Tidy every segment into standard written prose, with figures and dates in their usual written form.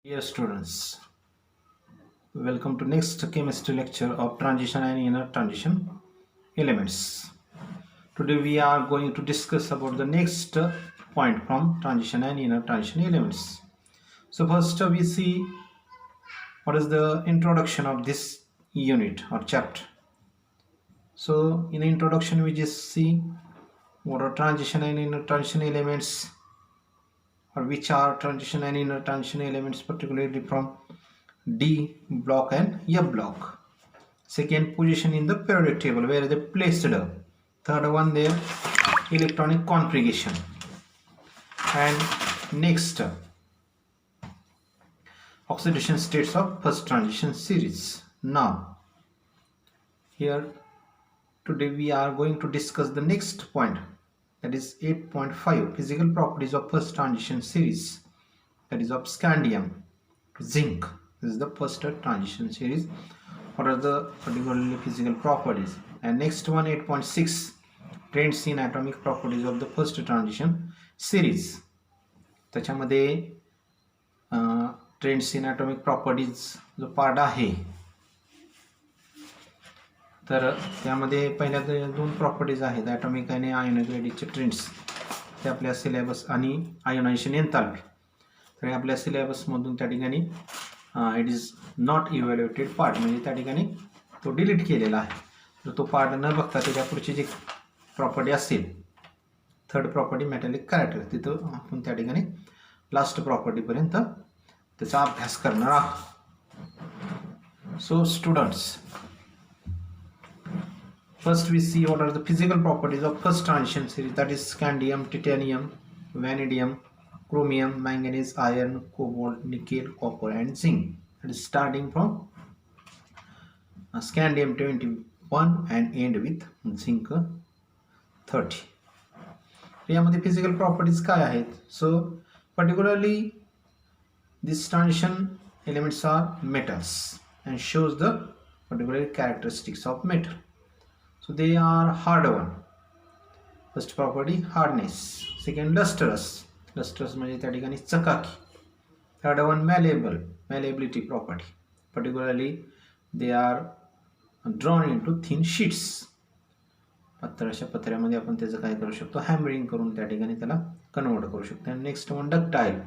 Dear students, welcome to next chemistry lecture of transition and inner transition elements. Today we are going to discuss about the next point from transition and inner transition elements. So first we see what is the introduction of this unit or chapter. So in the introduction we just see what are transition and inner transition elements, or which are transition and inner transition elements, particularly from D block and F block. Second position in the periodic table, where they placed. Third one, their electronic configuration. And next, oxidation states of first transition series. Now here today we are going to discuss the next point, that is 8.5, physical properties of first transition series, that is of scandium to zinc. This is the first transition series. What are the particularly physical properties? And next one, 8.6, trends in atomic properties of the first transition series. त्याच्यामध्ये trends in atomic properties जो part आहे, तर त्यामध्ये पहिल्या दोन properties आहेत, atomic आणि ionic रेडिसचे trends. ते आपल्या सिलेबस आणि आयोनायझेशन एन्थाल्पी. तर आपल्या सिलेबसमधून त्या ठिकाणी it is not evaluated part, म्हणजे त्या ठिकाणी तो डिलीट केलेला आहे. तर तो पार्ट न बघता त्याच्या पुढची जी प्रॉपर्टी असेल, थर्ड प्रॉपर्टी मेटॅलिक कॅरेक्टर, तिथं आपण त्या ठिकाणी लास्ट प्रॉपर्टीपर्यंत त्याचा अभ्यास करणार आहोत. So students, first we see what are the physical properties of first transition series, that is scandium, titanium, vanadium, chromium, manganese, iron, cobalt, nickel, copper and zinc. That is starting from scandium 21 and end with zinc 30. यामध्ये physical properties काय आहेत? So particularly these transition elements are metals and shows the particular characteristics of metal. So they are hard one. First property, hardness. Second, lustrous. Lustrous म्हणजे त्या ठिकाणी चकाकी. Third one, malleable. Malleability property. Particularly they are drawn into thin sheets. अशा पत्र्यामध्ये आपण त्याचं काय करू शकतो, हॅमरिंग करून त्या ठिकाणी त्याला कन्वर्ट करू शकतो. आणि next one, ductile.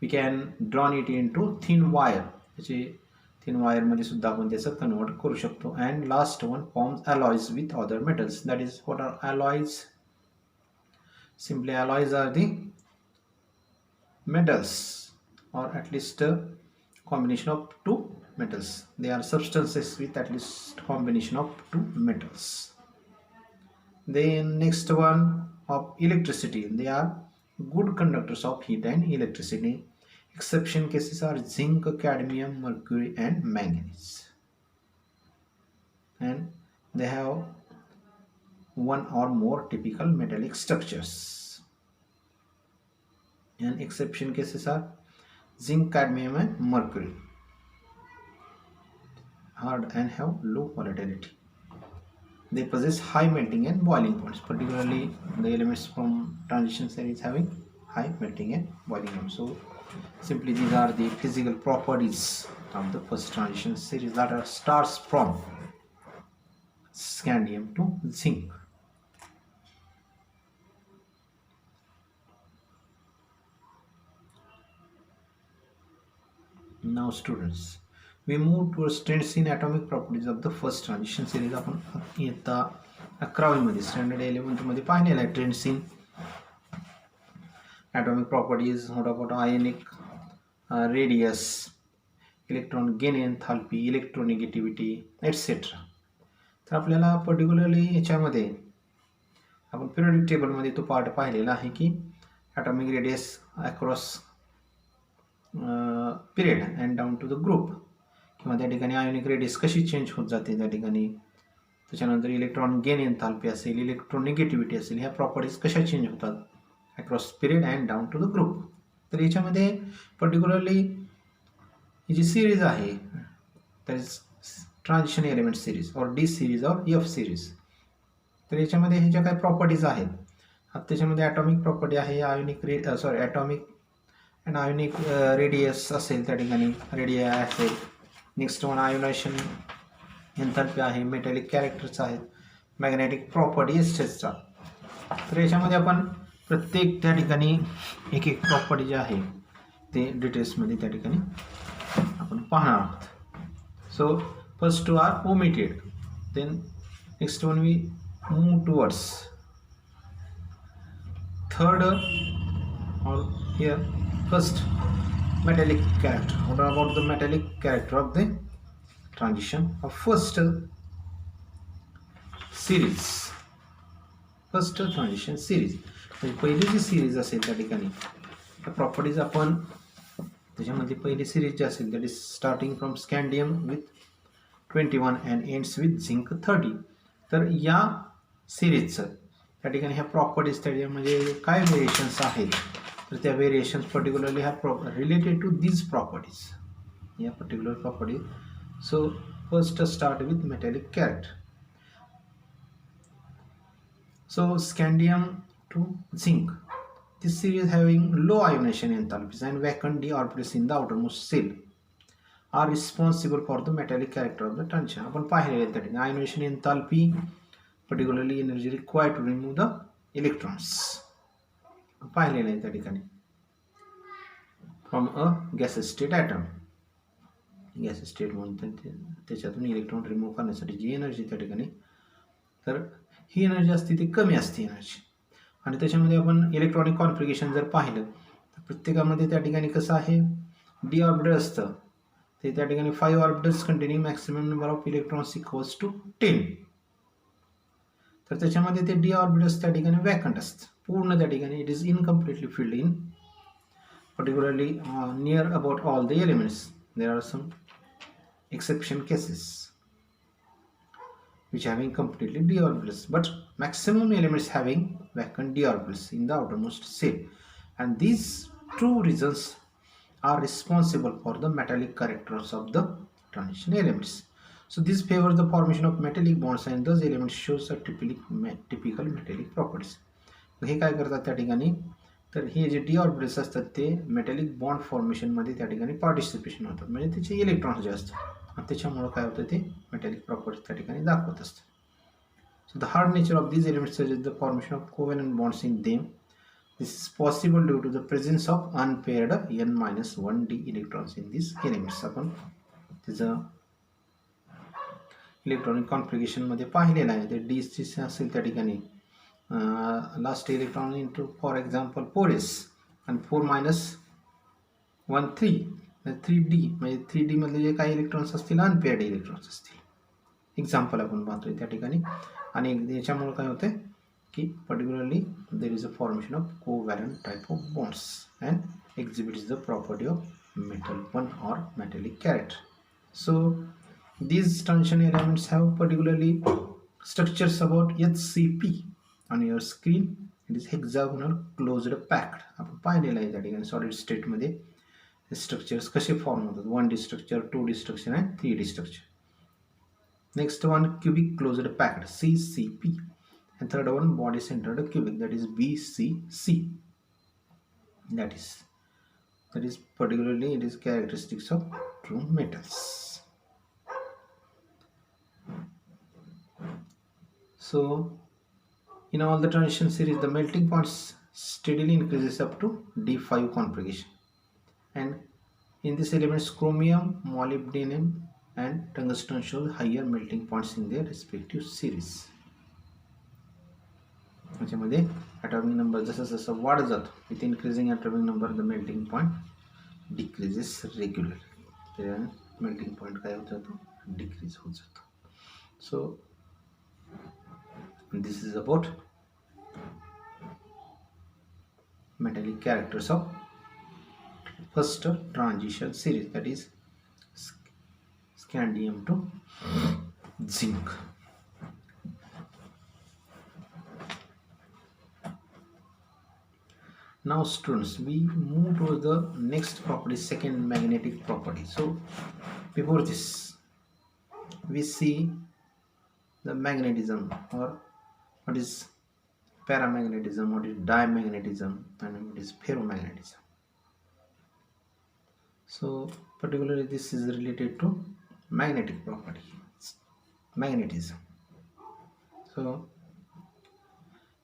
We can drawn it into thin wire. त्याचे थिन वायरमध्ये सुद्धा आपण त्याचं कन्वर्ट करू शकतो. And last one, forms alloys with other metals. That is, what are alloys? Simply alloys are the metals, or at least a combination of two metals. They are substances with at least combination of two metals. Then next one, of electricity. They are good conductors of heat and electricity. Exception cases are zinc, cadmium, mercury and manganese. And they have one or more typical metallic structures. And exception cases are zinc, cadmium and mercury. Hard and have low volatility. They possess high melting and boiling points. Particularly the elements from transition series having high melting and boiling point. So simply these are the physical properties of the first transition series that are starts from scandium to zinc. Now students, we move towards trends in atomic properties of the first transition series. आपण इयत्ता 11वी मध्ये, standard 11th मध्ये पाहिलेला आहे trends in atomic properties. What about ionic radius, electron gain enthalpy, electronegativity, etc. तर आपल्याला particularly याच्यामध्ये आपण पिरियडिक टेबलमध्ये तो पार्ट पाहिलेला आहे की atomic radius across period and down to the group, किंवा त्या ठिकाणी आयोनिक रेडियस कशी चेंज होत जाते त्या ठिकाणी. त्याच्यानंतर इलेक्ट्रॉन गेन एन्थाल्पी असेल, इलेक्ट्रोनिगेटिव्हिटी असेल, ह्या प्रॉपर्टीज कशा चेंज होतात across period and down to the group. तर याच्यामध्ये पर्टिक्युलरली ही जी सिरीज आहे, that is transition element series और डी सिरीज और एफ सिरीज. तर याच्यामध्ये ह्याच्या काय प्रॉपर्टीज आहेत, आता त्याच्यामध्ये ॲटॉमिक प्रॉपर्टी आहे, ionic atomic and ionic radius असेल त्या ठिकाणी, रेडियाय असेल. नेक्स्ट वन आयोनायझेशन एंथॅल्पी आहे, मेटॅलिक कॅरेक्टर्स आहेत, मॅग्नेटिक प्रॉपर्टी एस्टेटचा. तर याच्यामध्ये आपण प्रत्येक त्या ठिकाणी एक एक प्रॉपर्टी जे आहे ते डिटेल्समध्ये त्या ठिकाणी आपण पाहणार आहोत. So first two are omitted, then next one we move towards third or here first metallic character. What about the metallic character of the transition of first series, first transition series. म्हणजे पहिली जी series असेल त्या ठिकाणी त्या properties आपण त्याच्यामध्ये पहिली series जी असेल that is starting from scandium with 21 and ends with zinc 30. तर या सिरीजचं त्या ठिकाणी ह्या प्रॉपर्टीज त्या म्हणजे काय व्हेरिएशन्स आहेत, तर त्या व्हेरिएशन्स पर्टिक्युलरली ह्या रिलेटेड टू दीज प्रॉपर्टीज, या particular properties. So first start with metallic character. So scandium to zinc, this series having low ionization enthalpies and vacant d orbitals in the outermost shell are responsible for the metallic character of the transition. आपण पाहिलेले त्या ठिकाणी ionisation एंथॅल्पी, particularly energy required to remove the electrons, पाहिलेले आहे त्या ठिकाणी from a gas state atom. Gas state म्हणून त्याच्यातून इलेक्ट्रॉन रिमूव्ह करण्यासाठी जी एनर्जी त्या ठिकाणी, तर ही एनर्जी असते ती कमी असते एनर्जी. आणि त्याच्यामध्ये आपण इलेक्ट्रॉनिक कॉन्फिगरेशन जर पाहिलं तर प्रत्येकामध्ये त्या ठिकाणी कसं आहे, डी ऑर्बिटल असतं ते त्या ठिकाणी 5 orbitals containing maximum number of electrons equals to 10. तर त्याच्यामध्ये ते डी ऑर्बिटल्स त्या ठिकाणी वॅकंट असतं पूर्ण त्या ठिकाणी, it is incompletely filled in particularly near about all the elements. There are some exception cases which having completely d orbitals, but maximum elements having vacant d orbitals in the outermost shell, and these two regions are responsible for the metallic characters of the transition elements. So this favors the formation of metallic bonds and those elements shows a typical metallic properties. हे काय करतात त्या ठिकाणी, तर हे जे D orbitals असतात ते मेटॅलिक बॉन्ड फॉर्मेशनमध्ये त्या ठिकाणी पार्टिसिपेशन होतात, म्हणजे त्याचे इलेक्ट्रॉन्स जे असतात आणि त्याच्यामुळं काय होतं ते मेटॅलिक प्रॉपर्टीज त्या ठिकाणी दाखवत असतात. So the hard nature of these elements suggest the formation of covalent bonds in them. This is possible due to the presence of unpaired n-1 d electrons in this elements. आपण त्याचं electronic कॉन्फिगरेशनमध्ये पाहिलेलं आहे. ते D असेल त्या ठिकाणी last electron into for example 4s and 4 minus 1 3, 3d म्हणजे 3d मधले जे काही इलेक्ट्रॉन्स असतील अनपेअर्ड इलेक्ट्रॉन्स असतील, एक्झाम्पल आपण पाहतोय त्या ठिकाणी. आणि याच्यामुळे काय होतं की particularly there is a formation of covalent type of bonds and exhibits the property of metal one or metallic character. So these transition elements have particularly structures about HCP. On your screen it is hexagonal closed packed. आपण पाहिलेलं आहे त्या ठिकाणी solid स्टेटमध्ये हे structures कसे form होतात, 1D structure, 2D structure and 3D structure. Next one cubic closed packed CCP, and third one body centered cubic, that is BCC. that is particularly it is characteristics of true metals. So in all the transition series, the melting point steadily increases up to D5 configuration, and in this elements chromium, molybdenum and tungsten show higher melting points in their respective series. त्याच्यामध्ये atomic number जसं जसं वाढत जातो, with increasing atomic number the melting point decreases regularly. त्याच्याने melting point काय होत जातो, decrease होत जातो. So this is about metallic characters of first transition series, that is scandium to zinc. Now students, we move to the next property, second magnetic property. So before this we see the magnetism, or what is paramagnetism, what is diamagnetism, and what is ferromagnetism. So particularly this is related to magnetic property, magnetism. So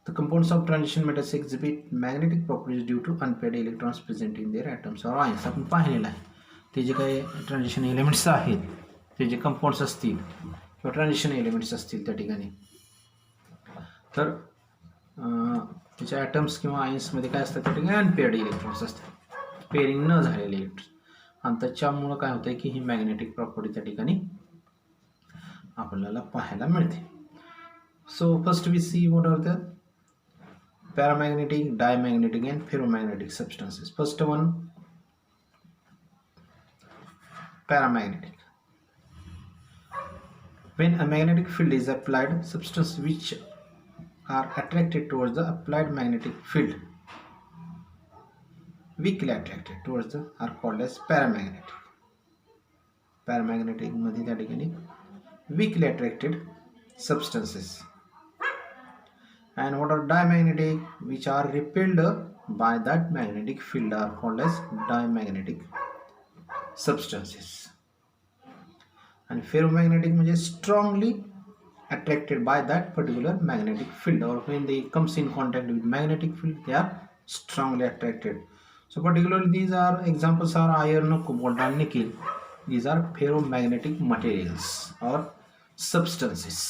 the components of transition metals exhibit magnetic properties due to unpaired electrons present in their atoms or ions. आपण पाहिलेलं आहे ते जे काही transition elements आहेत ते जे compounds असतील किंवा ट्रान्झिशन एलिमेंट्स असतील त्या ठिकाणी तर त्याच्या ॲटम्स किंवा आयन्समध्ये काय असतात त्या ठिकाणी अनपेअर्ड इलेक्ट्रॉन्स असतात, पेअरिंग न झालेले इलेक्ट्रॉन्स, आणि त्याच्यामुळं काय होतं की ही मॅग्नेटिक प्रॉपर्टी त्या ठिकाणी आपल्याला पाहायला मिळते. So first we see what are the paramagnetic, diamagnetic and ferromagnetic substances. First one, paramagnetic. When a magnetic field is applied, substances which are attracted towards the applied magnetic field, weakly attracted towards the, are called as paramagnetic. Paramagnetic मध्ये त्या ठिकाणी weakly attracted substances. And what are diamagnetic, which are repelled by that magnetic field, are called as diamagnetic substances. And ferromagnetic म्हणजे strongly attracted by that particular magnetic field, or when they comes in contact with magnetic field they are strongly attracted. So particularly these are examples are iron, cobalt and nickel. These are ferromagnetic materials or substances.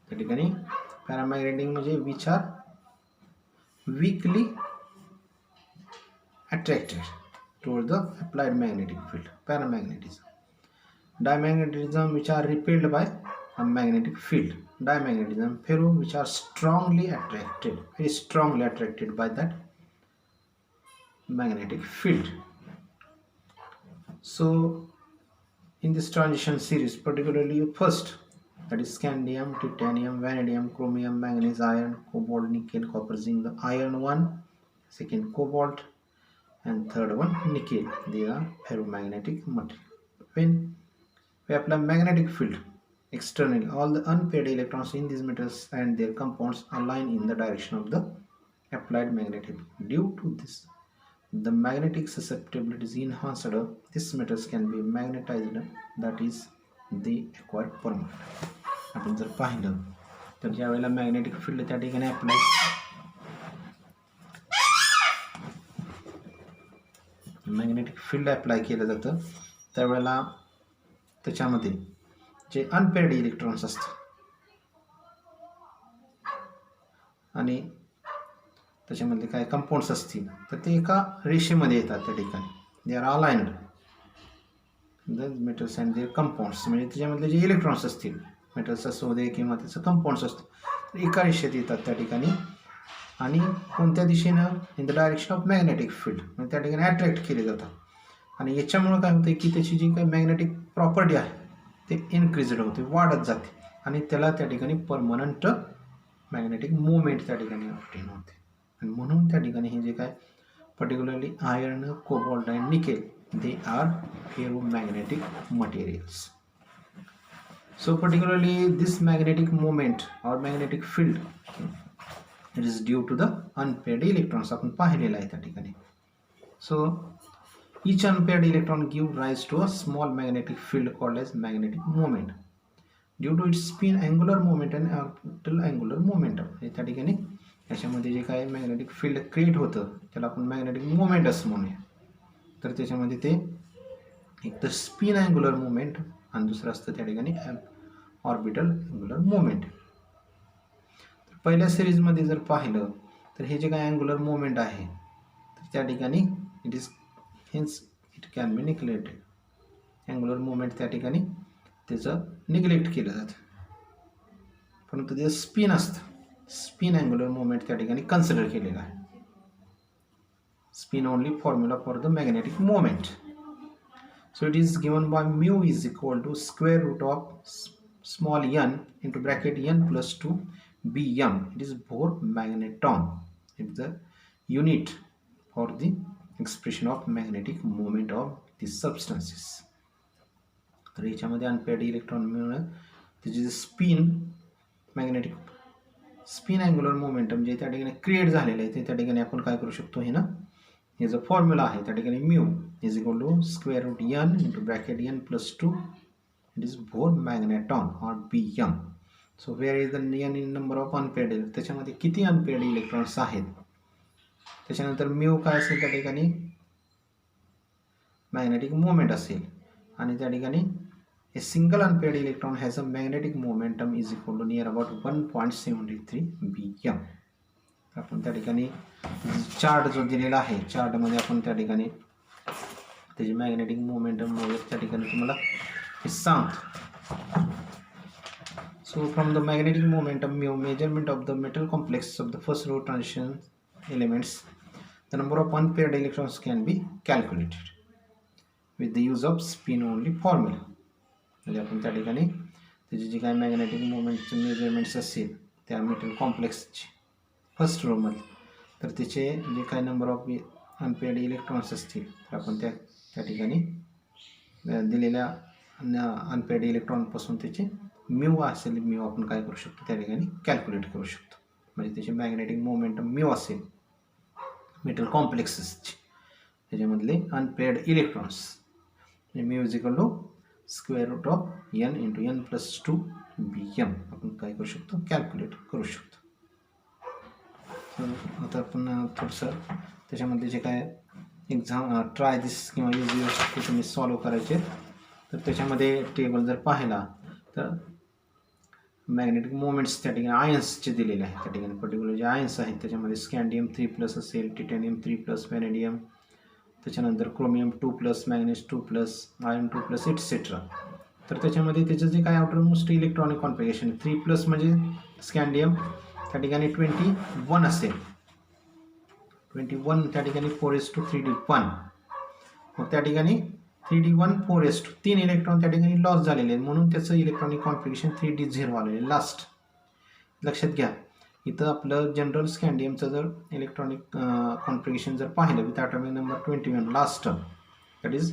त्या ठिकाणी paramagnetic म्हणजे which are weakly attracted toward the applied magnetic field, paramagnetism. Diamagnetism which are repelled by a magnetic field, diamagnetism. Ferro which are strongly attracted, very strongly attracted by that magnetic field. So in this transition series, particularly first, that is scandium, titanium, vanadium, chromium, manganese, iron, cobalt, nickel, copper, zinc. The iron one, second cobalt, and third one nickel. They are ferromagnetic material. When we apply magnetic field externally, all the unpaired electrons in these metals and their compounds align in the direction of the applied magnetic field. Due to this, the magnetic susceptibility is enhanced. These metals can be magnetized, that is they acquire permanent. आपण जर पाहिलं तर ज्या वेळेला magnetic field त्या ठिकाणी apply magnetic field apply केलं जातं त्यावेळेला त्याच्यामध्ये जे अनपेअर्ड इलेक्ट्रॉन्स असतात आणि त्याच्यामध्ये काय कंपाऊंड्स असतील तर ते एका रेषेमध्ये येतात त्या ठिकाणी. They are aligned the metals and their compounds, म्हणजे त्याच्यामधले जे इलेक्ट्रॉन्स असतील मेटल्स असू दे किंवा त्याचं कंपाऊंड्स असतो एका रेषेत येतात त्या ठिकाणी, आणि कोणत्या दिशेनं in the direction of magnetic field, म्हणजे त्या ठिकाणी अट्रॅक्ट केले जातात. आणि याच्यामुळं काय होतं की त्याची जी काही मॅग्नेटिक प्रॉपर्टी आहे ते इन्क्रीजड होते, वाढत जाते, आणि त्याला त्या ठिकाणी परमनंट मॅग्नेटिक मुवमेंट त्या ठिकाणी ऑब्टेन होते. आणि म्हणून त्या ठिकाणी हे जे काय particularly iron, cobalt and nickel, they are ferromagnetic materials. So particularly this magnetic moment or magnetic field, it is due to the unpaired electrons. आपण पाहिलेलं आहे त्या ठिकाणी. So each unpaired electron give rise to a small magnetic field called as magnetic moment due to its spin angular moment and orbital angular momentum. त्या ठिकाणी याच्यामध्ये जे काय मॅग्नेटिक फील्ड क्रिएट होतं त्याला आपण मॅग्नेटिक मोमेंट असं म्हणूया. तर त्याच्यामध्ये ते एक तर स्पिन अँग्युलर मोमेंट आणि दुसरं असतं त्या ठिकाणी ऑर्बिटल अँग्युलर मोमेंट. पहिल्या सिरीजमध्ये जर पाहिलं तर हे जे काय अँग्युलर मोमेंट आहे तर त्या ठिकाणी it is hence it can be neglected. Angular moment त्या ठिकाणी त्याचं निग्लेक्ट केलं जातं, परंतु ते स्पिन असतं, स्पिन अँग्युलर मोमेंट त्या ठिकाणी कन्सिडर केलेला आहे. Spin only formula for the magnetic moment. So it is given by mu is equal to square root of small n into bracket n plus 2 bm. It is Bohr magneton. It is the unit for the expression of magnetic moment of these substances. तर याच्यामध्ये unpaired electron मिळून त्याची जे spin magnetic spin angular momentum जे त्या ठिकाणी create झालेलं आहे ते त्या ठिकाणी आपण काय करू शकतो हे ना हे जो फॉर्म्युला आहे त्या ठिकाणी mu is equal to square root n into bracket n plus 2 it is Bohr magneton or BM. So where is the n in number of unpaired, त्याच्यामध्ये किती अनपेड इलेक्ट्रॉन्स आहेत. त्याच्यानंतर म्यू काय असेल त्या ठिकाणी मॅग्नेटिक मोमेंट असेल आणि त्या ठिकाणी a single unpaired electron has a magnetic momentum is equal to near about 1.73 BM. आपण त्या ठिकाणी चार्ट जो दिलेला आहे चार्टमध्ये आपण त्या ठिकाणी त्याची मॅग्नेटिक मोमेंटम त्या ठिकाणी तुम्हाला हे सांगतो. So from the magnetic momentum mu measurement of the metal complex of the first row transition elements the number of unpaired electrons can be calculated with the use of spin only formula. म्हणजे आपण त्या ठिकाणी त्याची जी काय magnetic मोमेंटचे measurements असतील त्या metal कॉम्प्लेक्सचे first रोमध्ये तर त्याचे जे काही नंबर ऑफ अनपेअर्ड इलेक्ट्रॉन्स असतील तर आपण त्या ठिकाणी दिलेल्या अनपेअर्ड इलेक्ट्रॉनपासून त्याचे म्यू असेल म्यू आपण काय करू शकतो त्या ठिकाणी कॅल्क्युलेट करू शकतो. म्हणजे त्याचे मॅग्नेटिक मोमेंटम म्यू असेल मेटल कॉम्प्लेक्सेसचे त्याच्यामधले अनपेअर्ड इलेक्ट्रॉन्स म्हणजे mu is equal to square root of N into N plus 2 BM आपण काय करू शकतो कॅल्क्युलेट करू शकतो. आता आपण थोडंसं त्याच्यामध्ये जे काय एक्झाम ट्राय दिस किंवा यूज ते तुम्ही सॉल्व करायचे तर त्याच्यामध्ये टेबल जर पाहिला तर मॅग्नेटिक मोमेंट्स त्या ठिकाणी आयन्सचे दिलेले आहेत. त्या ठिकाणी पर्टिक्युलर जे आयन्स आहेत त्याच्यामध्ये स्कॅन्डियम 3+ असेल, टिटॅनियम 3+, व्हॅनेडियम, त्याच्यानंतर क्रोमियम 2+, मॅग्नेश 2+, आयर्न 2+ एटसेट्रा. तर त्याच्यामध्ये त्याचं जे काय आउटर मोस्ट इलेक्ट्रॉनिक कॉन्फिगरेशन 3+ म्हणजे स्कॅन्डियम त्या ठिकाणी 21 असेल, 21 त्या ठिकाणी 4s2 3d1. मग त्या ठिकाणी 3d1 4s2 3 इलेक्ट्रॉन त्या ठिकाणी लॉस झालेले आहेत म्हणून त्याचं इलेक्ट्रॉनिक कॉन्फिगरेशन 3d0 आलेलं आहे लास्ट. लक्षात घ्या इथं आपलं जनरल स्कॅन्डियमचं जर इलेक्ट्रॉनिक कॉन्फिगरेशन जर पाहिलं with atomic number 21 last that is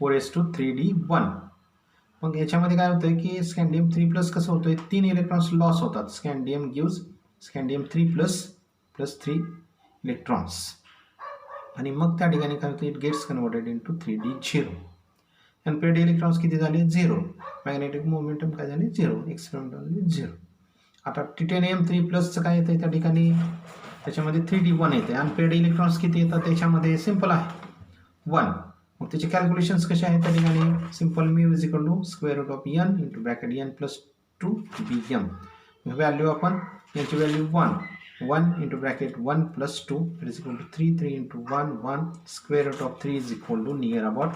4s2 3d1. मग याच्यामध्ये काय होतं की स्कॅन्डियम 3+ कसं होतं 3 इलेक्ट्रॉन्स लॉस होतात. स्कॅन्डियम गिव्ज स्कॅन्डियम 3+ + 3 इलेक्ट्रॉन्स आणि मग त्या ठिकाणी काय होतं it gets converted into 3d0. Unpaired electrons किती झाले 0, मॅग्नेटिक मोमेंटम काय झाले 0, एक्सपेरिमेंटल 0. आता टिटॅनियम 3+चं काय येतं त्या ठिकाणी त्याच्यामध्ये 3d1 येते. अनपेअर्ड इलेक्ट्रॉन्स किती येतात त्याच्यामध्ये सिम्पल आहे 1. मग त्याचे कॅल्क्युलेशन्स कसे आहेत त्या ठिकाणी simple mu is equal to square root of N into bracket n plus 2 BM. Value आपण याची value 1 into bracket 1 plus 2 it is equal to 3 into 1 square root of 3 is equal to near about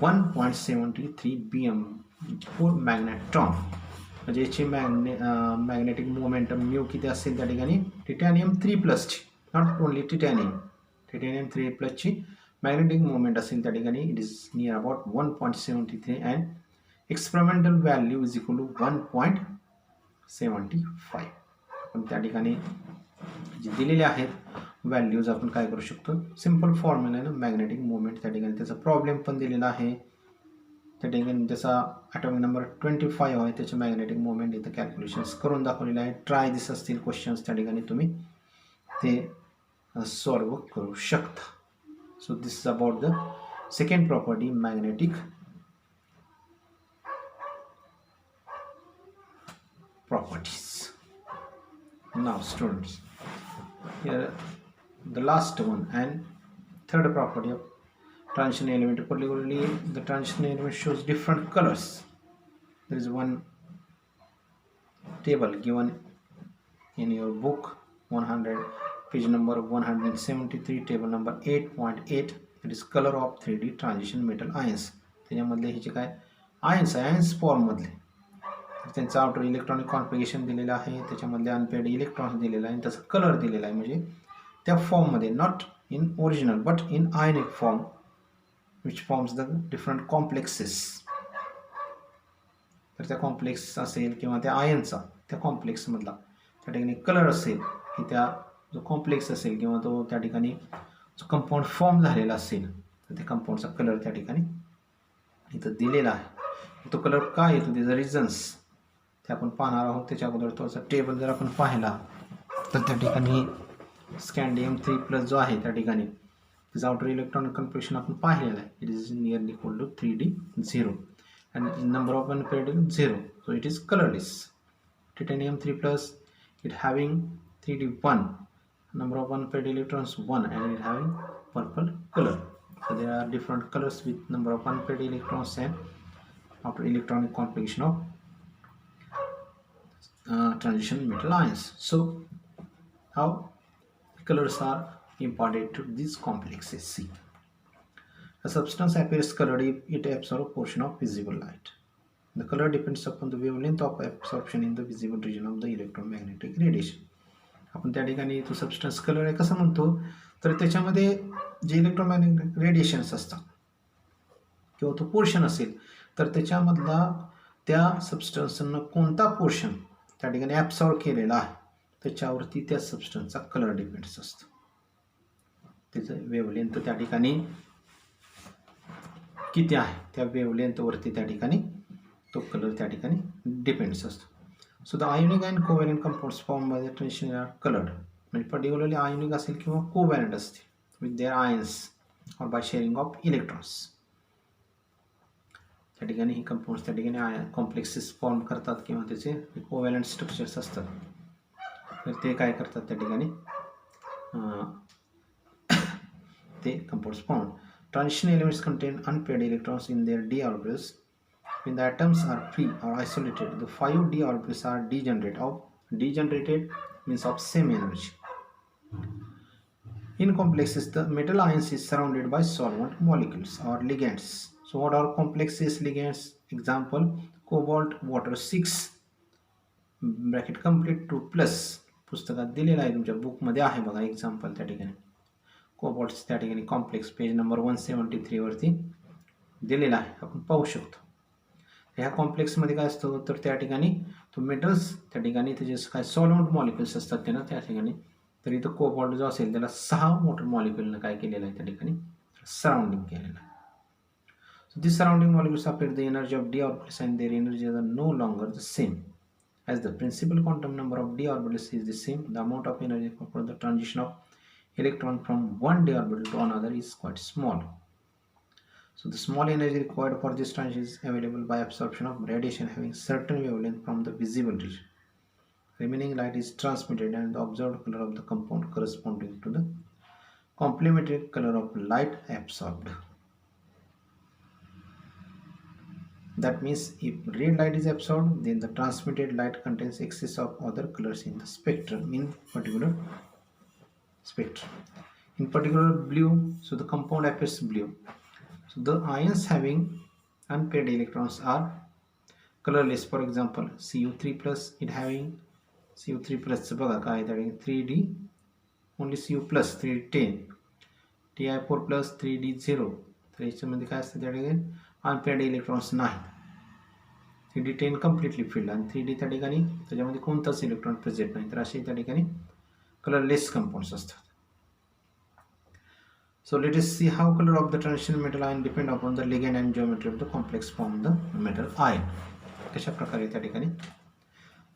1.73 BM for magnetron. म्हणजे याची magnetic momentum mu किती असेल त्या ठिकाणी titanium 3+ची not only titanium 3+ची मॅग्नेटिक मोमेंट असेल त्या ठिकाणी it is near about 1.73 and experimental value is equal to 1.75. आपण त्या ठिकाणी जे दिलेले आहेत व्हॅल्यूज आपण काय करू शकतो सिम्पल फॉर्म्युला आहे ना मॅग्नेटिक मोमेंट त्या ठिकाणी त्याचा प्रॉब्लेम पण दिलेला आहे. त्या ठिकाणी त्याचा ॲटॉमिक नंबर 25 आहे त्याचे मॅग्नेटिक मोमेंट इथं कॅल्क्युलेशन्स करून दाखवलेलं आहे. ट्राय दिस असतील क्वेश्चन्स त्या ठिकाणी तुम्ही ते सॉल्व करू शकता. So this is about the second property, magnetic properties. Now students, here the last one and third property of transition element. Particularly the transition element shows different colors. There is one table given in your book 100 page number 173 table number 8.8 it is color of 3D transition metal ions. त्याच्यामधले हे जे काय ions आहे ions फॉर्ममधले त्यांचं outer electronic configuration दिलेलं आहे त्याच्यामधले unpaired electrons दिलेला आहे आणि त्याचा कलर दिलेला आहे म्हणजे त्या फॉर्ममध्ये not in original but in ionic form which forms the different complexes. तर त्या कॉम्प्लेक्स असेल किंवा त्या आयनचा त्या कॉम्प्लेक्समधला त्या ठिकाणी कलर असेल की त्या जो कॉम्प्लेक्स असेल किंवा तो त्या ठिकाणी जो कंपाऊंड फॉर्म झालेला असेल तर त्या कंपाऊंडचा कलर त्या ठिकाणी इथं दिलेला आहे. तो कलर काय येतो त्याचा रिझन्स ते आपण पाहणार आहोत. त्याच्या अगोदर थोडासा टेबल जर आपण पाहिला तर त्या ठिकाणी स्कॅन्डियम 3+ जो आहे त्या ठिकाणी This outer electronic configuration आपण पाहिलेला आहे. It is nearly equal to 3d 0 and number of unpaired 0, so it is colorless. Titanium 3 plus, it having 3d 1, number of unpaired electrons 1, and it having purple color. So there are different colors with number of unpaired electrons and outer electronic configuration of transition metal ions. So how colors are imparted to these complexes? See, a substance appears colored if it absorbs a portion of visible light. The color depends upon the wavelength of absorption in the visible region of the electromagnetic radiation. आपण त्या ठिकाणी तो substance colour आहे कसं म्हणतो, तर त्याच्यामध्ये जे इलेक्ट्रोमॅग्नेटिक रेडिएशन्स असतात किंवा तो पोर्शन असेल तर त्याच्यामधला त्या सबस्टन्सनं कोणता पोर्शन त्या ठिकाणी ॲब्सॉर्ब केलेला आहे त्याच्यावरती त्या सबस्टन्सचा कलर डिपेंड्स असतो. त्याचं वेवलेंथ त्या ठिकाणी किती आहे त्या वेवलेंथवरती त्या ठिकाणी तो कलर त्या ठिकाणी डिपेंड्स असतो. So the ionic and covalent compounds form by the transition are coloured. म्हणजे पर्टिक्युलरली आयोनिक असेल किंवा कोव्हॅलेंट असते विथ देअर आयन्स और बाय शेअरिंग ऑफ इलेक्ट्रॉन्स. त्या ठिकाणी ही कंपाऊंड्स त्या ठिकाणी कॉम्प्लेक्सेस फॉर्म करतात किंवा त्याचे कोव्हॅलेंट स्ट्रक्चर्स असतात. तर ते काय करतात त्या ठिकाणी ते compounds form. Transition elements contain unpaired electrons in their d orbitals. When the atoms are free or isolated, the 5 d orbitals are degenerated means of same energy. In complexes, the metal ions is surrounded by solvent molecules or ligands. So what are complexes, ligands? Example, cobalt water 6 bracket complete 2 plus. पुस्तकात दिलेला आहे तुमच्या बुकमध्ये आहे बघा example त्या ठिकाणी. कोबाल्ट्स त्या ठिकाणी कॉम्प्लेक्स पेज नंबर 173 वरती दिलेला आहे, आपण पाहू शकतो. ह्या कॉम्प्लेक्समध्ये काय असतं तर त्या ठिकाणी तो मेटल्स त्या ठिकाणी त्याचे काय सॉल्व्हंट मॉलिक्युल्स असतात त्यांना त्या ठिकाणी. तर इथं कोबाल्ट जो असेल त्याला 6 वॉटर मॉलिक्युलनं काय केलेलं आहे त्या ठिकाणी सराउंडिंग केलेलं आहे. So this surrounding molecules appear the energy of D orbitals and their energy are no longer the same. As the principal quantum number of d orbitals is the same, the amount of energy for the transition of electron from one d orbital to another is quite small. So the small energy required for this transition is available by absorption of radiation having certain wavelength from the visible region. Remaining light is transmitted and the observed color of the compound corresponding to the complementary color of light absorbed. That means if red light is absorbed, then the transmitted light contains excess of other colors in the spectrum, in particular spectrum. In particular blue, so the compound appears blue. So the ions having unpaired electrons are colorless. For example, Cu3 plus, it having Cu3 plus बघा काय आहे 3d only Cu plus 3d10, Ti4 plus 3d0. तर याच्यामध्ये काय असतं त्या ठिकाणी unpaired electrons नाही. 3d10 कम्प्लिटली फिल्ड आणि 3d त्या ठिकाणी त्याच्यामध्ये कोणताच इलेक्ट्रॉन प्रेझेंट नाही. तर असे त्या ठिकाणी कलरलेस कंपाऊंड्स असतात. So let us see how color of the transition metal ion depend upon the ligand and geometry of the complex form the metal ion. कशा प्रकारे त्या ठिकाणी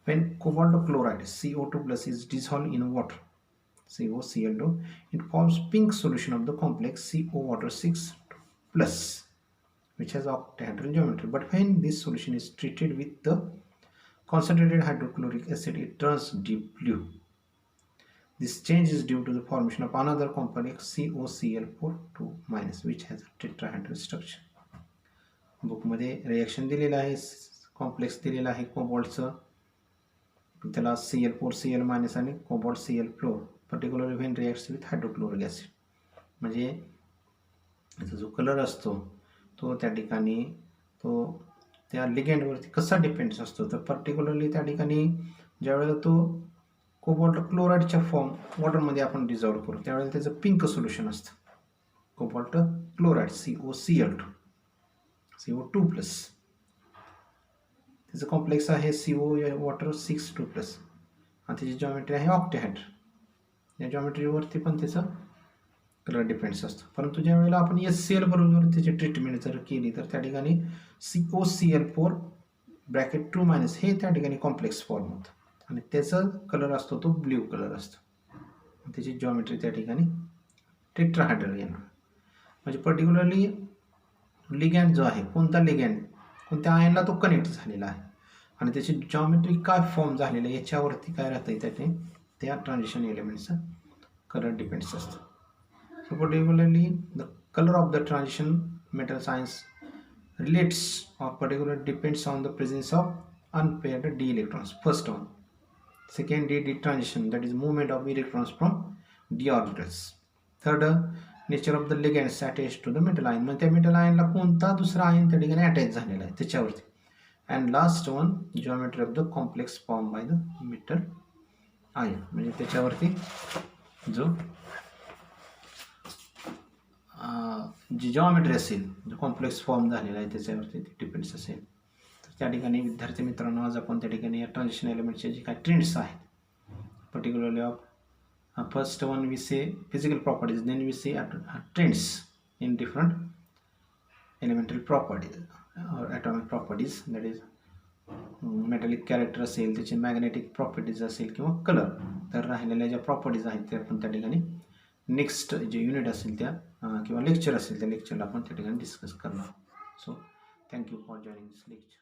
when cobalt chloride CO2 plus is dissolved in water COCl2, it forms pink solution of the complex CO water 6 plus which has octahedral geometry. But when this solution is treated with the concentrated hydrochloric acid, it turns deep blue. This change is due to the formation of another complex COCl4 minus which has a tetrahedral structure. बुकमध्ये reaction दिलेलं आहे, complex दिलेला आहे कोबाल्टचं, त्याला Cl4Cl minus आणि cobalt Cl4 particularly when reacts with hydrochloric acid. म्हणजे याचा जो कलर असतो तो त्या ठिकाणी तो त्या लिगँडवरती कसा डिपेंड्स असतो. तर पर्टिक्युलरली त्या ठिकाणी ज्यावेळेला तो कोबाल्ट क्लोराईडच्या फॉर्म वॉटरमध्ये आपण डिझॉल्व्ह करू त्यावेळेला त्याचं पिंक सोल्युशन असतं कोबाल्ट क्लोराईड CO2 प्लस. त्याचं कॉम्प्लेक्स आहे CO वॉटर 6 प्लस आणि त्याची जॉमेट्री आहे ऑक्टेहायड्र. या जॉमेट्रीवरती पण त्याचं कलर डिपेंड्स असतो. परंतु ज्या वेळेला आपण HCl बरोबर त्याची ट्रीटमेंट जर केली तर त्या ठिकाणी COCl4 ब्रॅकेट 2 मायनस हे त्या ठिकाणी कॉम्प्लेक्स फॉर्म होतं आणि त्याचा कलर असतो तो ब्ल्यू कलर असतो. त्याची जॉमेट्री त्या ठिकाणी टेट्राहायड्रल येणार. म्हणजे पर्टिक्युलरली लिगॅन्ड जो आहे, कोणता लिगॅन्ड कोणत्या आयनला तो कनेक्ट झालेला आहे आणि त्याची जॉमेट्री काय फॉर्म झालेलं आहे याच्यावरती काय राहतं त्याने त्या ट्रान्झिशन एलिमेंटचं कलर डिपेंड्स असतं. So particularly the colour of the transition metal science relates or particularly depends on the presence of unpaired d electrons. First one. Second, d transition, that is movement of electrons from d orbitals. Third, nature of the ligands attached to the metal ion. म्हणजे त्या metal आयनला कोणता दुसरा ion त्या ठिकाणी attach झालेला आहे त्याच्यावरती. And last one, geometry of the complex form by the metal ion. म्हणजे त्याच्यावरती जो जी जॉमेट्री असेल, जो कॉम्प्लेक्स फॉर्म झालेला आहे त्याच्यावरती ते डिपेंड्स असेल. तर त्या ठिकाणी विद्यार्थी मित्रांनो आज आपण त्या ठिकाणी या ट्रान्झिशन एलिमेंटचे जे काही ट्रेंड्स आहेत particularly of first one we say physical properties, then we say trends in different elemental properties और atomic properties, that is metallic character असेल, त्याचे मॅग्नेटिक प्रॉपर्टीज असेल किंवा कलर. तर राहिलेल्या ज्या प्रॉपर्टीज आहेत त्या आपण त्या ठिकाणी नेक्स्ट जे युनिट असेल त्या किंवा लेक्चर असेल त्या लेक्चरला आपण त्या ठिकाणी डिस्कस करणार. So thank you for joining this lecture.